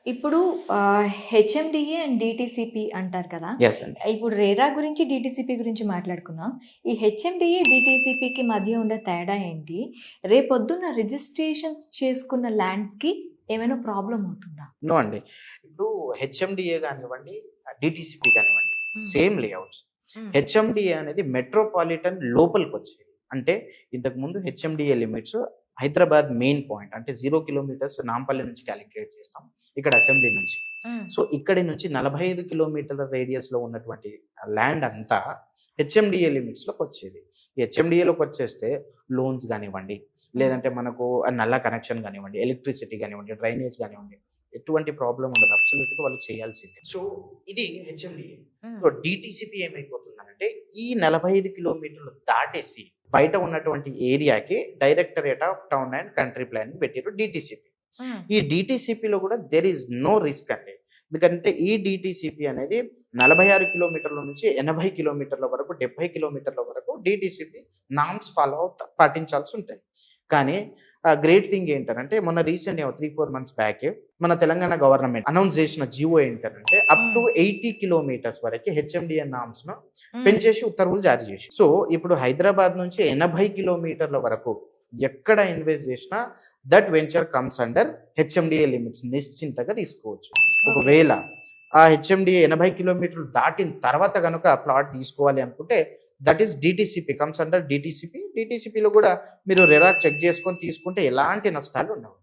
ఇప్పుడు HMDA and DTCP అంటారు కదా! యెస్ అండి. ఇప్పుడు రెరా గురించి, డీటీసీపీ గురించి మాట్లాడుకుందాం. ఈ హెచ్ఎండిఏ, డీటీసీపీకి మధ్య ఉండే తేడా ఏంటి? రేపొద్దున్న రిజిస్ట్రేషన్స్ చేసుకున్న ల్యాండ్స్‌కి ఏమైనా ప్రాబ్లమ్ అవుతుందా? నో అండి. ఇప్పుడు హెచ్ఎండిఏ గానివ్వండి, డీటీసీపీ గానివ్వండి హ్మ్. Same layouts. హ్మ్. హెచ్ఎండిఏ అనేది మెట్రోపాలిటన్ లోపలికొచ్చేది. అంటే ఇంతకుముందు HMDA limits Hyderabad main point అంటే 0 కిలోమీటర్స్ నాంపల్లి నుంచి కాలిక్యులేట్ చేస్తాం. ఇక్కడ అసెంబ్లీ నుంచి. హ్మ్. సో, ఇక్కడి నుంచి 45 కిలోమీటర్ల రేడియస్‌లో ఉన్నటువంటి ల్యాండ్ అంతా హెచ్ఎండిఏ లిమిట్స్‌లోకొచ్చేది. ఈ హెచ్ఎండిఏలోకొచ్చేస్తే లోన్స్ గానివ్వండి, హ్మ్. లేదంటే మనకు నల్లా కనెక్షన్ గానివ్వండి, ఎలక్ట్రిసిటీ గానివ్వండి, డ్రైనేజ్ గానివ్వండి, ఎటువంటి ప్రాబ్లమ్ ఉండదు. అబ్సల్యూట్‌గా వాళ్ళు చేయాల్సిందే. సో, ఇది హెచ్ఎండిఏ. హ్మ్. సో, డీటీసీపీ ఏమైపోతుందనంటే, ఈ 45 కిలోమీటర్లు దాటేసి బయట ఉన్నటువంటి ఏరియాకి directorate of town and country planning పెట్టిర్రు డీటీసీపీ. హ్మ్. ఈ డీటీసీపీలో కూడా దేర్ ఈస్ నో రిస్క్ అండి. ఎందుకంటే ఈ డీటీసీపీ అనేది 46 కిలోమీటర్ల నుంచి 80 కిలోమీటర్ల వరకు, 70 కిలోమీటర్ల వరకు డీటీసీపీ నార్మ్స్ పాటించాల్సి ఉంటాయి. కానీ గ్రేట్ థింగ్ ఏంటనంటే మొన్న రీసెంట్‌గా 3, 4 మంత్స్ బ్యాకే మన తెలంగాణ గవర్నమెంట్ అనౌన్స్ చేసిన జియో ఏంటనంటే అప్ టు హ్మ్. 80 కిలోమీటర్స్ వరకి హెచ్ఎండిఏ నార్మ్స్‌ను హ్మ్. పెంచేసి ఉత్తర్వులు జారీ చేసి. సో, ఇప్పుడు హైదరాబాద్ నుంచి 80 కిలోమీటర్ల వరకు ఎక్కడ ఇన్వెస్ట్ చేసినా that venture comes under HMDA limits నిశ్చింతగా తీసుకోవచ్చు. ఓకే. ఒకవేళ ఆ హెచ్ఎండిఏ 80 కిలోమీటర్లు దాటిన తర్వాత గనుక ఆ ప్లాట్ తీసుకోవాలి అనుకుంటే that is DTCP comes under DTCP. డీటీసీపీలో కూడా మీరు రెరా చెక్ చేసుకొని తీసుకుంటే ఎలాంటి నష్టాలు ఉండవు.